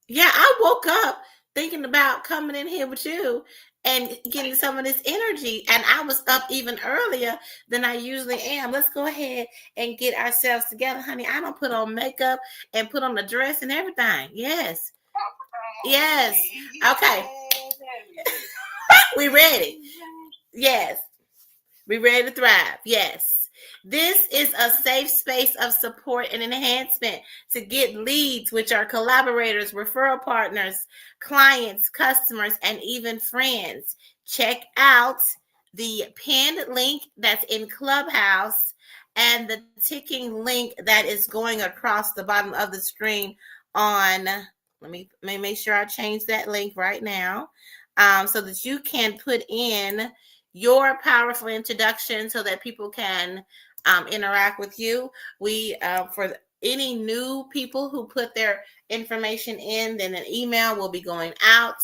Yeah, I woke up thinking about coming in here with you and getting some of this energy. And I was up even earlier than I usually am. Let's go ahead and get ourselves together, honey. I don't put on makeup and put on a dress and everything. Yes. Yes. Okay. We ready. Yes. We ready to thrive. Yes. This is a safe space of support and enhancement to get leads, which are collaborators, referral partners, clients, customers, and even friends. Check out the pinned link that's in Clubhouse and the ticking link that is going across the bottom of the screen on. Let me make sure I change that link right now, so that you can put in your powerful introduction so that people can interact with you. We for any new people who put their information in, then an email will be going out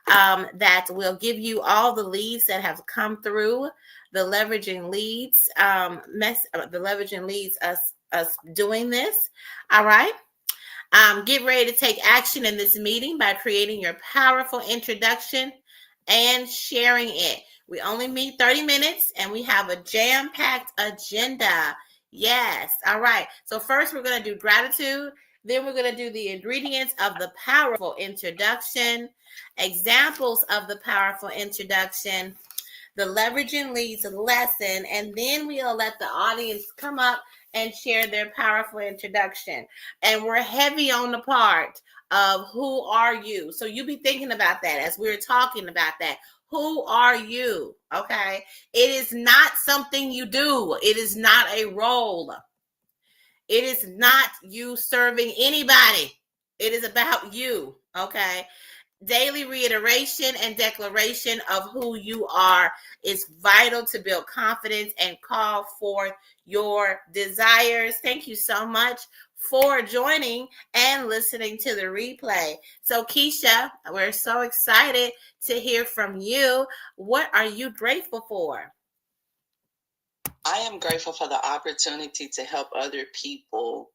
that will give you all the leads that have come through the leveraging leads the leveraging leads us doing this. All right. Get ready to take action in this meeting by creating your powerful introduction and sharing it. We only meet 30 minutes and we have a jam-packed agenda. Yes. All right. So first we're going to do gratitude. Then we're going to do the ingredients of the powerful introduction, examples of the powerful introduction, the leveraging leads lesson, and then we'll let the audience come up and share their powerful introduction. And we're heavy on the part of who are you. So you be thinking about that as we're talking about that. Who are you? Okay. It is not something you do. It is not a role. It is not you serving anybody. It is about you. Okay. Daily reiteration and declaration of who you are is vital to build confidence and call forth your desires. Thank you so much for joining and listening to the replay. So, Keisha, we're so excited to hear from you. What are you grateful for? I am grateful for the opportunity to help other people.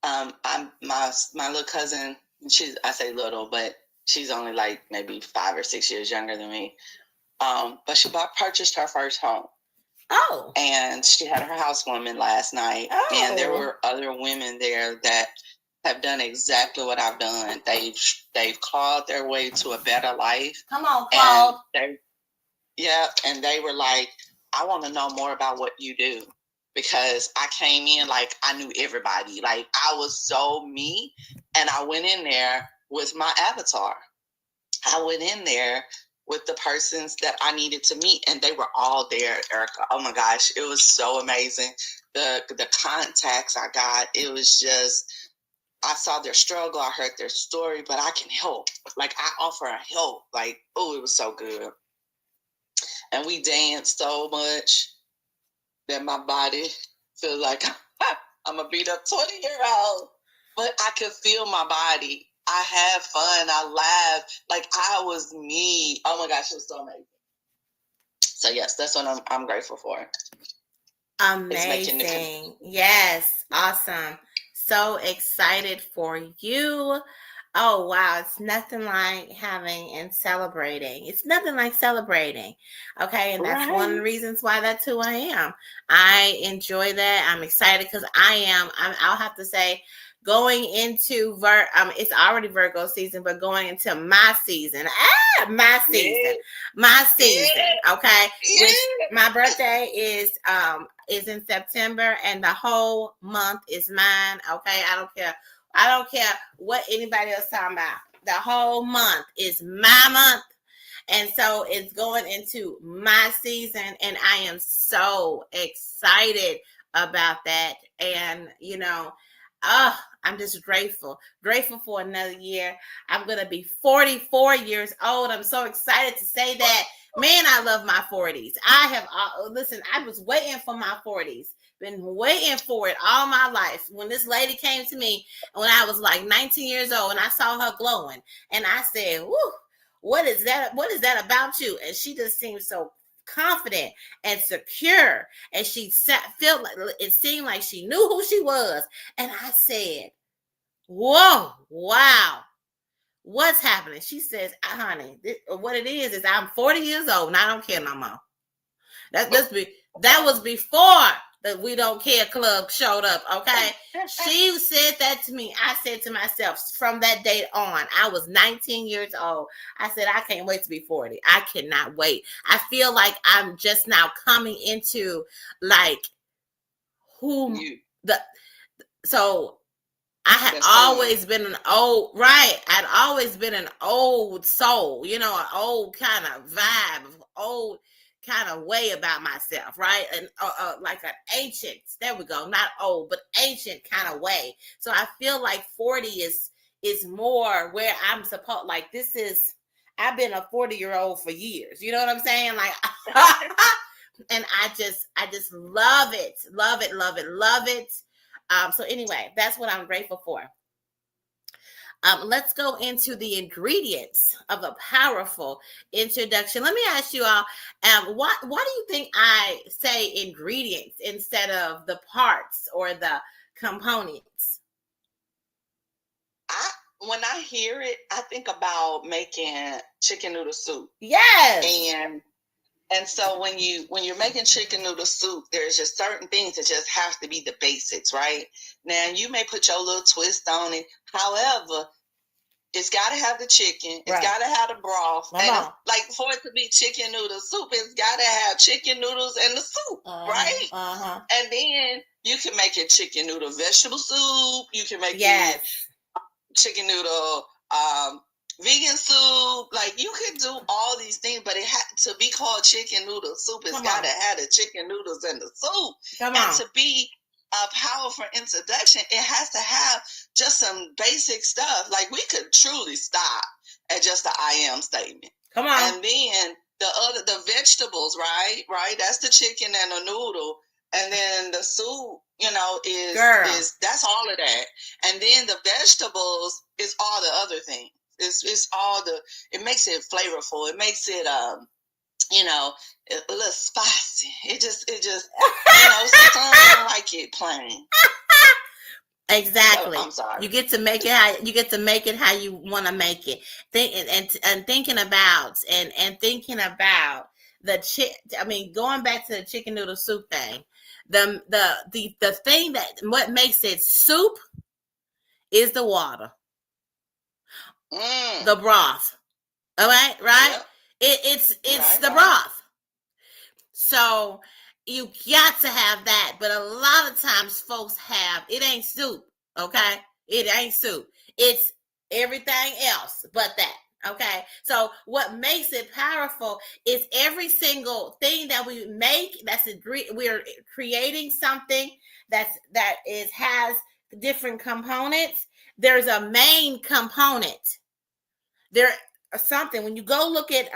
I'm my little cousin. I say little, but she's only like maybe 5 or 6 years younger than me. But she purchased her first home. Oh. And she had her housewarming last night. Oh. And there were other women there that have done exactly what I've done. They've clawed their way to a better life. Come on, Claude. And they were like, I want to know more about what you do. Because I came in like I knew everybody. Like I was so me. And I went in there with my avatar. I went in there with the persons that I needed to meet, and they were all there, Erica. Oh my gosh, it was so amazing. The contacts I got, it was just, I saw their struggle, I heard their story, but I can help. Like I offer a help. Like, oh, it was so good. And we danced so much that my body feels like I'm a beat up 20-year-old, but I could feel my body. I had fun. I laughed. Like I was me. Oh my gosh, it was so amazing. So yes, that's what I'm grateful for. Amazing. Yes. Awesome. So excited for you. Oh, wow. It's nothing like having and celebrating. It's nothing like celebrating. Okay. And that's one of the reasons why that's who I am. I enjoy that. I'm excited because I'll have to say, going into it's already Virgo season, but going into my season. My season. My season. Okay. Which my birthday is in September and the whole month is mine. Okay. I don't care what anybody else talking about. The whole month is my month. And so it's going into my season, and I am so excited about that. And, I'm just grateful for another year. I'm going to be 44 years old. I'm so excited to say that. Man, I love my 40s. I was waiting for my 40s. Been waiting for it all my life. When this lady came to me when I was like 19 years old and I saw her glowing, and I said, whoo, what is that? What is that about you? And she just seemed so confident and secure, and she felt like it seemed like she knew who she was. And I said, whoa, wow, What's happening? She says, honey, what it is I'm 40 years old and I don't care no more. That was before the We Don't Care Club showed up, okay? She said that to me. I said to myself, from that date on, I was 19 years old. I said, I can't wait to be 40. I cannot wait. I feel like I'm just now coming into like so I had always been an old, right? I'd always been an old soul, an old kind of vibe, old kind of way about myself, right? And like an ancient, there we go, not old, but ancient kind of way. So I feel like 40 is more where I'm supposed, like I've been a 40-year-old for years. You know what I'm saying? Like, and I just love it, love it, love it, love it. So anyway, that's what I'm grateful for. Let's go into the ingredients of a powerful introduction. Let me ask you all, why do you think I say ingredients instead of the parts or the components? When I hear it, I think about making chicken noodle soup. Yes. And so when you're making chicken noodle soup, there's just certain things that just have to be the basics, right? Now you may put your little twist on it. However, it's got to have the chicken. It's got to have the broth. And like for it to be chicken noodle soup, it's got to have chicken noodles and the soup, right? And then you can make it chicken noodle vegetable soup. You can make it chicken noodle vegan soup. Like you can do all these things, but it had to be called chicken noodle soup. It's got to have the chicken noodles and the soup. And to be a powerful introduction, it has to have just some basic stuff. Like we could truly stop at just the I am statement. Come on. And then the vegetables, right? That's the chicken and the noodle. And then the soup, is that's all of that. And then the vegetables is all the other things. It's all it makes it flavorful. It makes it a little spicy. It just some like it plain. Exactly. Oh, I'm sorry. You get to make it how you want to make it. Thinking about going back to the chicken noodle soup thing. The thing what makes it soup is the water. The broth. All right? Yep. It's right, the broth. So you got to have that, but a lot of times folks it ain't soup, okay? It ain't soup. It's everything else but that, okay? So what makes it powerful is every single thing that we make, we're creating something that has different components. There's a main component. There something when you go look at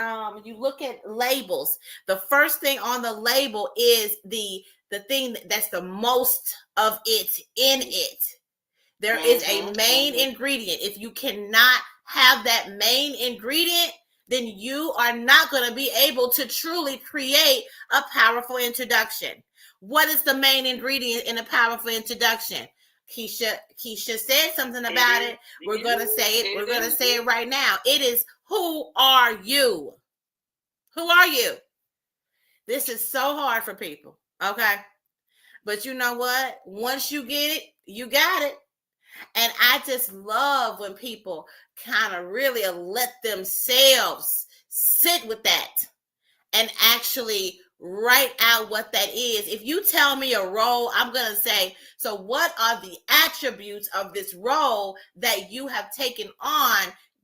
labels, the first thing on the label is the thing that's the most of it in it. There is a main ingredient. If you cannot have that main ingredient, then you are not going to be able to truly create a powerful introduction. What is the main ingredient in a powerful introduction? Keisha said something about it. We're going to say it. We're going to say it right now. It is, who are you? Who are you? This is so hard for people, okay? But you know what? Once you get it, you got it. And I just love when people kind of really let themselves sit with that and actually write out what that is. If you tell me a role, I'm going to say, so what are the attributes of this role that you have taken on?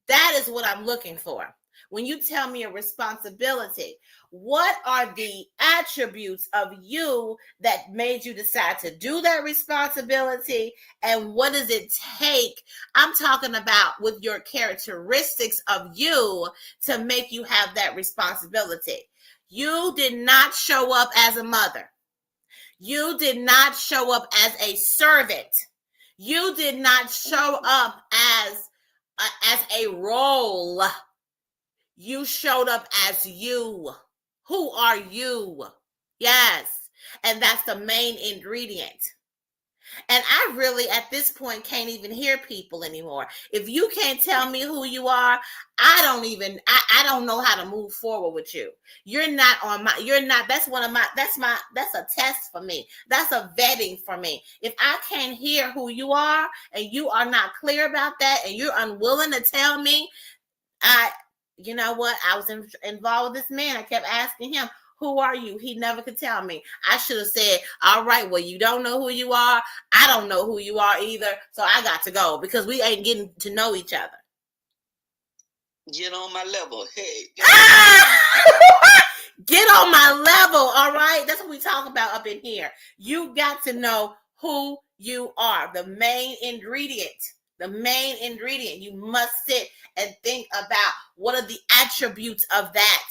That is what I'm looking for. When you tell me a responsibility, what are the attributes of you that made you decide to do that responsibility? And what does it take? I'm talking about with your characteristics of you to make you have that responsibility. You did not show up as a mother. You did not show up as a servant. You did not show up as a role. You showed up as you. Who are you? Yes. And that's the main ingredient. And I really, at this point, can't even hear people anymore. If you can't tell me who you are, I don't know how to move forward with you. That's a test for me. That's a vetting for me. If I can't hear who you are and you are not clear about that and you're unwilling to tell me, you know what? I was involved with this man. I kept asking him, who are you? He never could tell me. I should have said, all right, well, you don't know who you are. I don't know who you are either. So I got to go because we ain't getting to know each other. Get on my level. Hey. Get on my level. All right. That's what we talk about up in here. You got to know who you are. The main ingredient. You must sit and think about what are the attributes of that.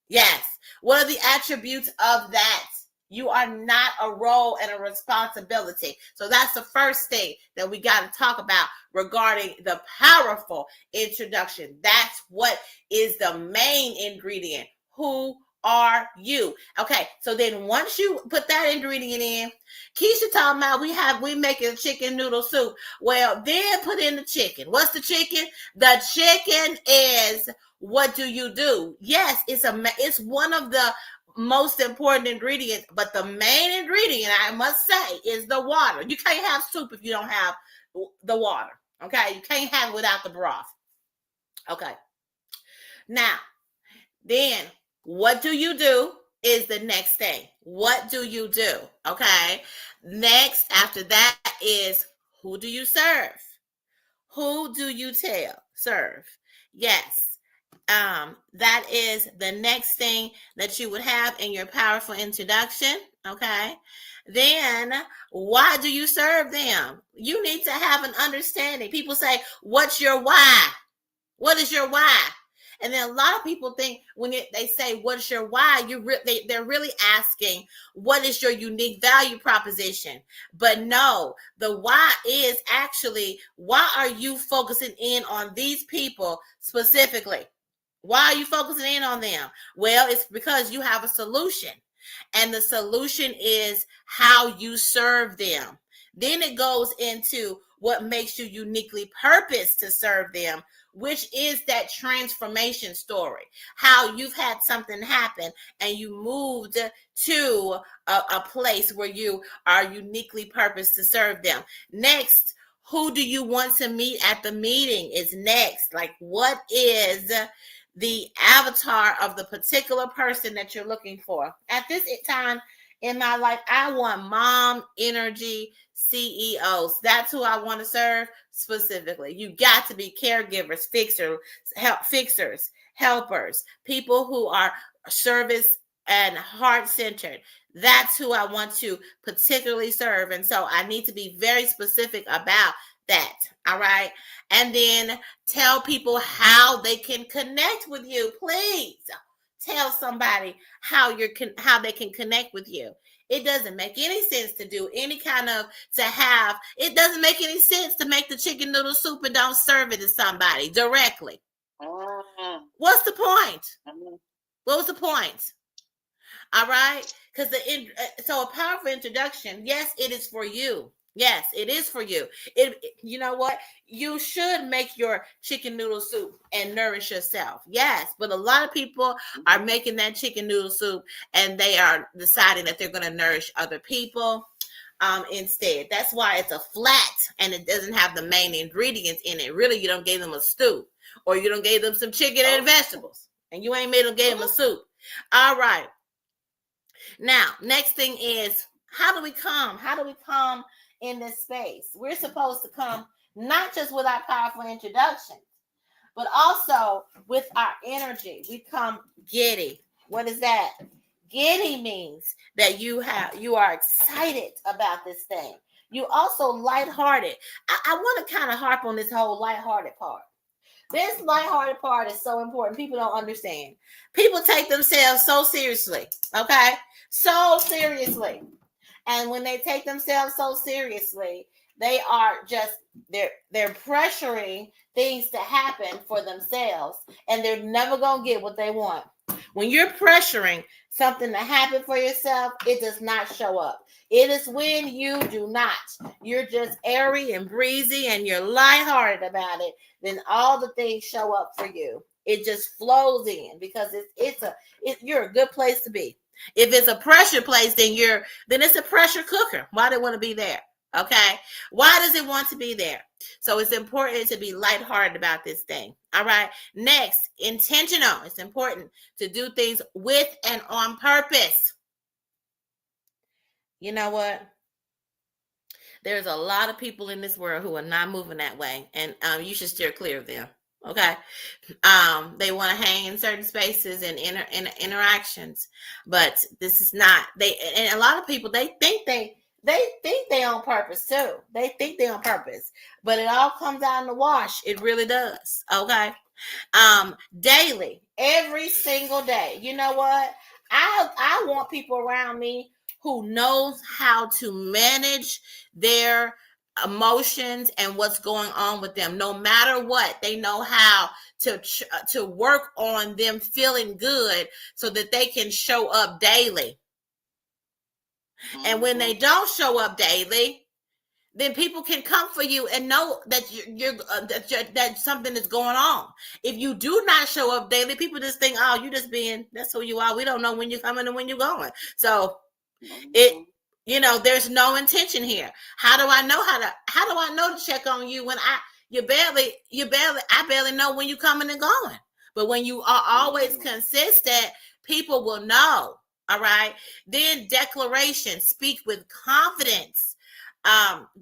Yes. What are the attributes of that? You are not a role and a responsibility. So that's the first thing that we got to talk about regarding the powerful introduction. That's what is the main ingredient. Who are you? Okay, so then once you put that ingredient in, Keisha talking about we making chicken noodle soup. Well, then put in the chicken. What's the chicken? The chicken is, what do you do? Yes, it's one of the most important ingredients, but the main ingredient, I must say, is the water. You can't have soup if you don't have the water. Okay, you can't have it without the broth. Okay, now then what do you do is the next thing. What do you do? Okay, next after that is, who do you serve? Who do you serve? Yes. That is the next thing that you would have in your powerful introduction. Okay. Then why do you serve them? You need to have an understanding. People say, what's your why? What is your why? And then a lot of people think when they say, what's your why? They're really asking, what is your unique value proposition? But no, the why is actually, why are you focusing in on these people specifically? Why are you focusing in on them? Well, it's because you have a solution. And the solution is how you serve them. Then it goes into what makes you uniquely purposed to serve them, which is that transformation story. How you've had something happen and you moved to a place where you are uniquely purposed to serve them. Next, who do you want to meet at the meeting is next. Like, what is the avatar of the particular person that you're looking for? At this time in my life, I want mom energy CEOs. That's who I want to serve specifically. You got to be caregivers, fixers, helpers, people who are service and heart-centered. That's who I want to particularly serve. And so I need to be very specific about that. All right. And then tell people how they can connect with you. Please tell somebody how they can connect with you. It doesn't make any sense to do any kind of, it doesn't make any sense to make the chicken noodle soup and don't serve it to somebody directly. What's the point? What was the point? All right. Because so a powerful introduction, yes, it is for you. Yes, it is for you. You know what? You should make your chicken noodle soup and nourish yourself. Yes, but a lot of people are making that chicken noodle soup and they are deciding that they're going to nourish other people instead. That's why it's a flat and it doesn't have the main ingredients in it. Really, you don't give them a stew, or you don't give them some chicken and vegetables, and you ain't made them give them a soup. All right. Now, next thing is, how do we come in this space? We're supposed to come not just with our powerful introductions, but also with our energy. We come giddy. What is that? Giddy means that you are excited about this thing. You also lighthearted. I want to kind of harp on this whole lighthearted part. This lighthearted part is so important. People don't understand. People take themselves so seriously. Okay? So seriously. And when they take themselves so seriously, they are just, they're pressuring things to happen for themselves, and they're never going to get what they want. When you're pressuring something to happen for yourself, it does not show up. It is when you do not. You're just airy and breezy and you're lighthearted about it. Then all the things show up for you. It just flows in because you're a good place to be. If it's a pressure place, then it's a pressure cooker. Why do it want to be there? Okay. Why does it want to be there? So it's important to be lighthearted about this thing. All right. Next, intentional. It's important to do things with and on purpose. You know what? There's a lot of people in this world who are not moving that way, and you should steer clear of them. Okay. They want to hang in certain spaces and interactions, but this is not and a lot of people, they think they on purpose too. They think they on purpose, but it all comes out in the wash. It really does. Okay. Daily, every single day. You know what? I want people around me who knows how to manage their emotions and what's going on with them. No matter what, they know how to work on them feeling good so that they can show up daily. Mm-hmm. And when they don't show up daily, then people can come for you and know that that something is going on. If you do not show up daily, people just think, oh, you just that's who you are. We don't know when you're coming and when you're going. So there's no intention here. How do I know to check on you when I barely know when you're coming and going? But when you are always consistent, people will know. All right. Then declaration, speak with confidence.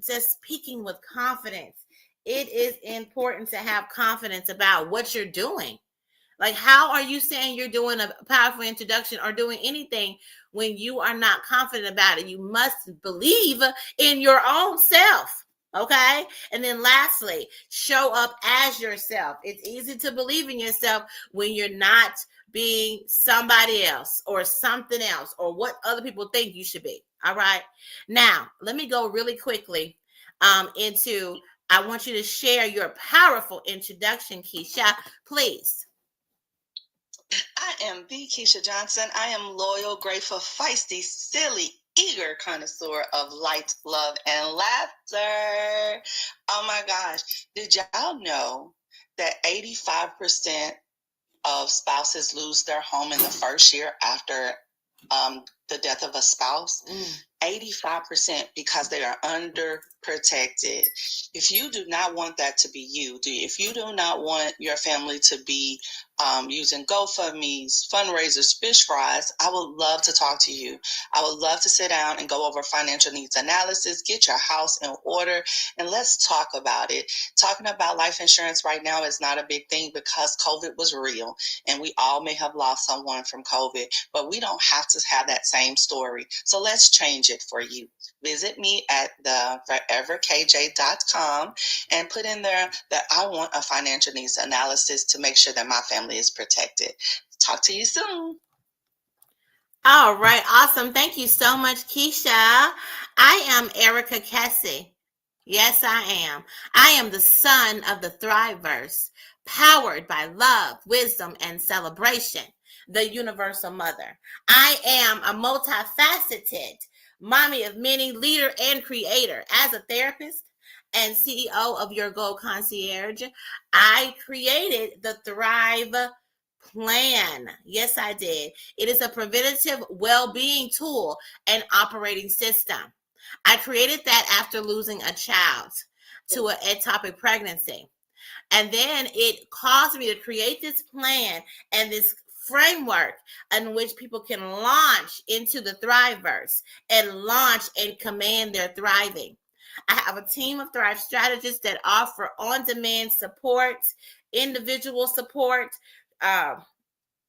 Just speaking with confidence. It is important to have confidence about what you're doing. Like, how are you saying you're doing a powerful introduction or doing anything when you are not confident about it? You must believe in your own self. Okay. And then lastly, show up as yourself. It's easy to believe in yourself when you're not being somebody else or something else or what other people think you should be. All right. Now, let me go really quickly into, I want you to share your powerful introduction, Keisha, please. I am the Keisha Johnson. I am loyal, grateful, feisty, silly, eager connoisseur of light, love, and laughter. Oh my gosh. Did y'all know that 85% of spouses lose their home in the first year after the death of a spouse? 85% because they are underprotected. If you do not want that to be you, if you do not want your family to be using GoFundMe's, fundraisers, fish fries, I would love to talk to you. I would love to sit down and go over financial needs analysis, get your house in order, and let's talk about it. Talking about life insurance right now is not a big thing because COVID was real, and we all may have lost someone from COVID, but we don't have to have that same story. So let's change it for you. Visit me at the foreverkj.com and put in there that I want a financial needs analysis to make sure that my family is protected. Talk to you soon. All right. Awesome. Thank you so much, Keisha. I am Erica Kessie. Yes, I am. I am the son of the Thriveverse, powered by love, wisdom, and celebration, the universal mother. I am a multifaceted mommy of many, leader and creator. As a therapist and CEO of Your Goal Concierge, I created the Thrive Plan. Yes, I did. It is a preventative well-being tool and operating system. I created that after losing a child to an ectopic pregnancy. And then it caused me to create this plan and this framework in which people can launch into the Thriveverse and launch and command their thriving. I have a team of Thrive strategists that offer on-demand support, individual support,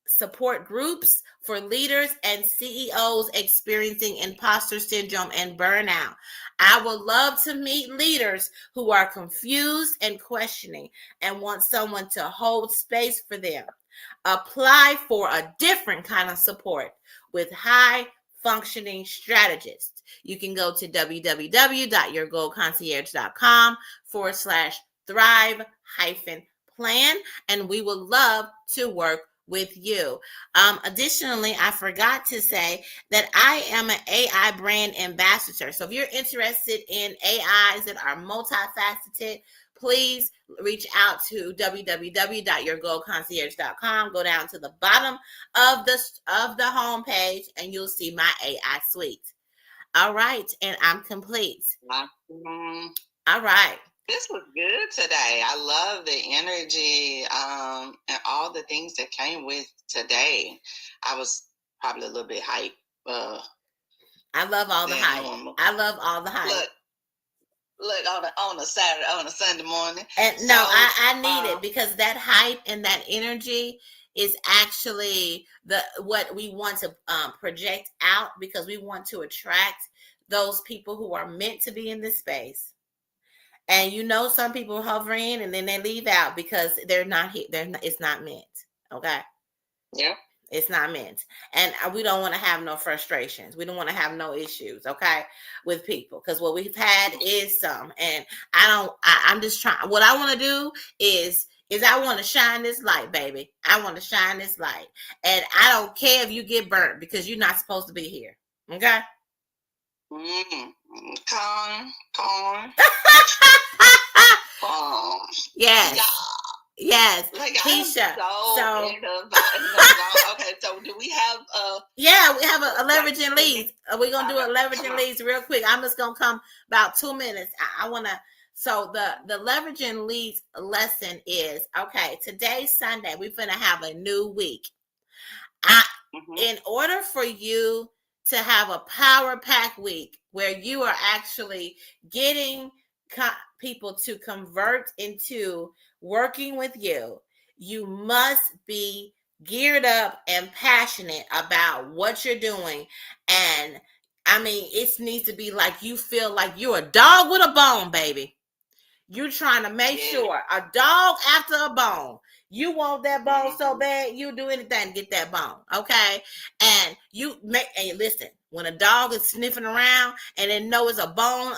support groups for leaders and CEOs experiencing imposter syndrome and burnout. I would love to meet leaders who are confused and questioning and want someone to hold space for them. Apply for a different kind of support with high functioning strategists. You can go to www.yourgoalconcierge.com/thrive-plan, and we would love to work with you. Additionally, I forgot to say that I am an AI brand ambassador. So if you're interested in AIs that are multifaceted, please reach out to www.yourgoalconcierge.com. Go down to the bottom of the homepage and you'll see my AI suite. All right, and I'm complete. Mm-hmm. All right. This was good today. I love the energy and all the things that came with today. I was probably a little bit hyped. I love all the hype. Normal. I love all the hype. Look on a Saturday, on a Sunday morning. And no, I need it because that hype and that energy is actually what we want to project out, because we want to attract those people who are meant to be in this space. And some people hover in and then they leave out because they're not here. It's not meant. Okay. Yeah. It's not meant. And we don't want to have no frustrations. We don't want to have no issues, okay, with people. Because what we've had is some. And I'm just trying. What I want to do is I want to shine this light, baby. I want to shine this light. And I don't care if you get burnt because you're not supposed to be here. Okay? Corn. Yes. Yeah. Yes, like, Keisha. So okay, so do we have yeah, we have a leveraging leads. We're gonna do a leveraging leads real quick. I'm just gonna come about 2 minutes. I wanna. So the leveraging leads lesson is, okay, today's Sunday. We're gonna have a new week. In order for you to have a power pack week where you are actually getting people to convert into working with you, you must be geared up and passionate about what you're doing. And I mean, it needs to be like you feel like you're a dog with a bone, baby. You're trying to make sure, a dog after a bone. You want that bone so bad, you do anything to get that bone, okay? And listen, when a dog is sniffing around and it knows it's a bone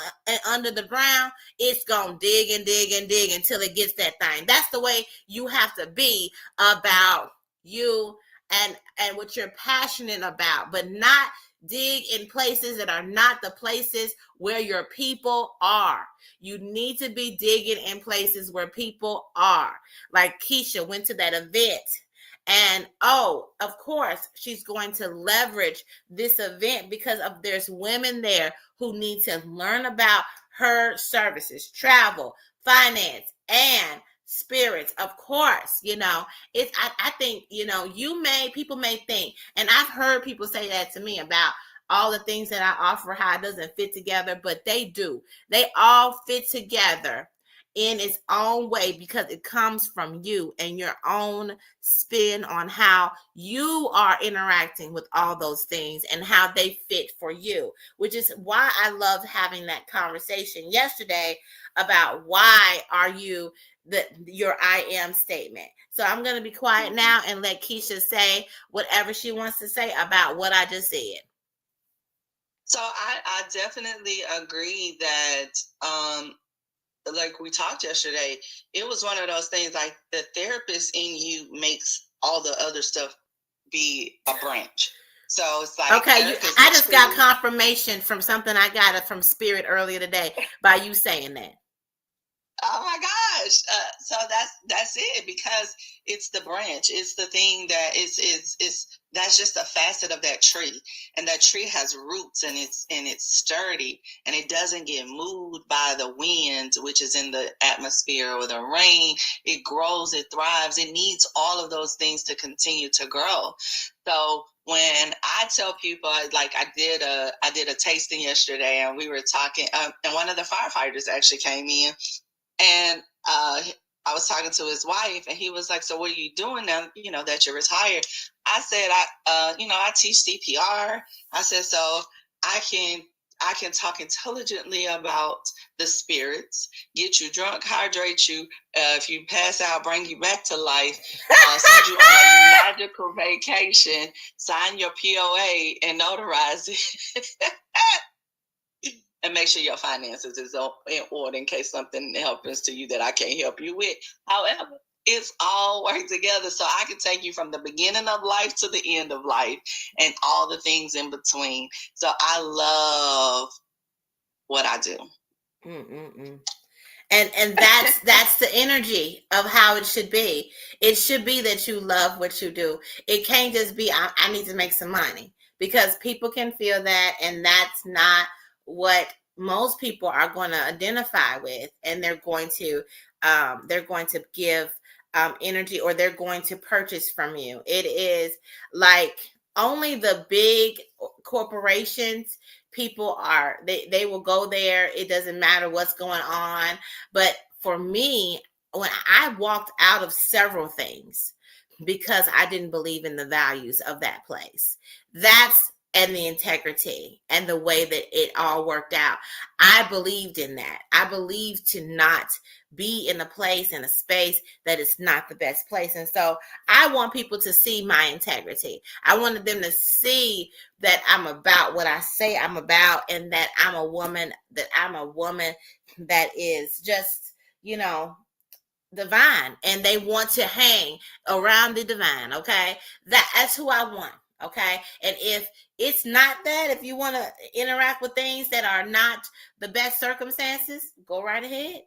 under the ground, it's going to dig and dig and dig until it gets that thing. That's the way you have to be about you and what you're passionate about, but not dig in places that are not the places where your people are. You need to be digging in places where people are. Like Keisha went to that event. And of course, she's going to leverage this event because there's women there who need to learn about her services, travel, finance, and spirits. Of course, I think, people may think, and I've heard people say that to me about all the things that I offer, how it doesn't fit together, but they do. They all fit together in its own way because it comes from you and your own spin on how you are interacting with all those things and how they fit for you, which is why I loved having that conversation yesterday about why are you your I am statement. So I'm going to be quiet now and let Keisha say whatever she wants to say about what I just said. So I definitely agree that like we talked yesterday, it was one of those things like the therapist in you makes all the other stuff be a branch. So it's like, okay, I just got confirmation from something I got from Spirit earlier today by you saying that. Oh my gosh. So that's it, because it's the branch. It's the thing that is that's just a facet of that tree. And that tree has roots and it's sturdy and it doesn't get moved by the wind, which is in the atmosphere, or the rain. It grows, it thrives. It needs all of those things to continue to grow. So when I tell people, like I did a tasting yesterday and we were talking, and one of the firefighters actually came in. And I was talking to his wife, and he was like, "So what are you doing now? That you're retired?" I said, "I teach CPR." I said, "So I can talk intelligently about the spirits, get you drunk, hydrate you. If you pass out, bring you back to life, send you on a magical vacation, sign your POA, and notarize it." And make sure your finances is in order in case something happens to you that I can't help you with. However, It's all work together. So I can take you from the beginning of life to the end of life and all the things in between. So I love what I do. Mm-mm-mm. And that's the energy of how it should be. It should be that you love what you do. It can't just be I need to make some money, because people can feel that, and that's not what most people are going to identify with, and they're going to give energy, or they're going to purchase from you. It is like only the big corporations, people are they will go there. It doesn't matter what's going on. But for me, when I walked out of several things because I didn't believe in the values of that place, that's and the integrity and the way that it all worked out. I believed in that. I believed to not be in a place, in a space that is not the best place. And so I want people to see my integrity. I wanted them to see that I'm about what I say I'm about, and that I'm a woman that is just, divine, and they want to hang around the divine. Okay, that's who I want. Okay, and if it's not that, if you want to interact with things that are not the best circumstances, go right ahead.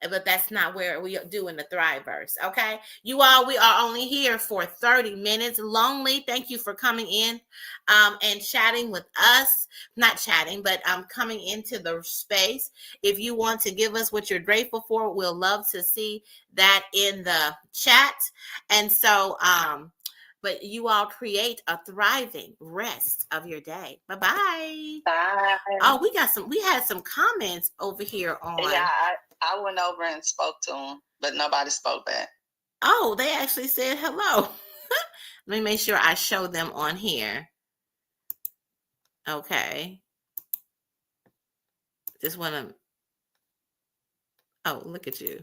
But that's not where we do in the Thriveverse. Okay, you all, we are only here for 30 minutes. Lonely, thank you for coming in and chatting with us. Not chatting, but coming into the space. If you want to give us what you're grateful for, we'll love to see that in the chat. And so but you all create a thriving rest of your day. Bye-bye. Bye. Oh, we had some comments over here on. Yeah, I went over and spoke to them, but nobody spoke back. Oh, they actually said hello. Let me make sure I show them on here. Okay. Just want to. Oh, look at you.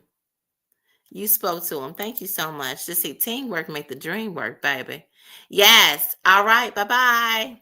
You spoke to them. Thank you so much. Just see, teamwork make the dream work, baby. Yes. All right. Bye-bye.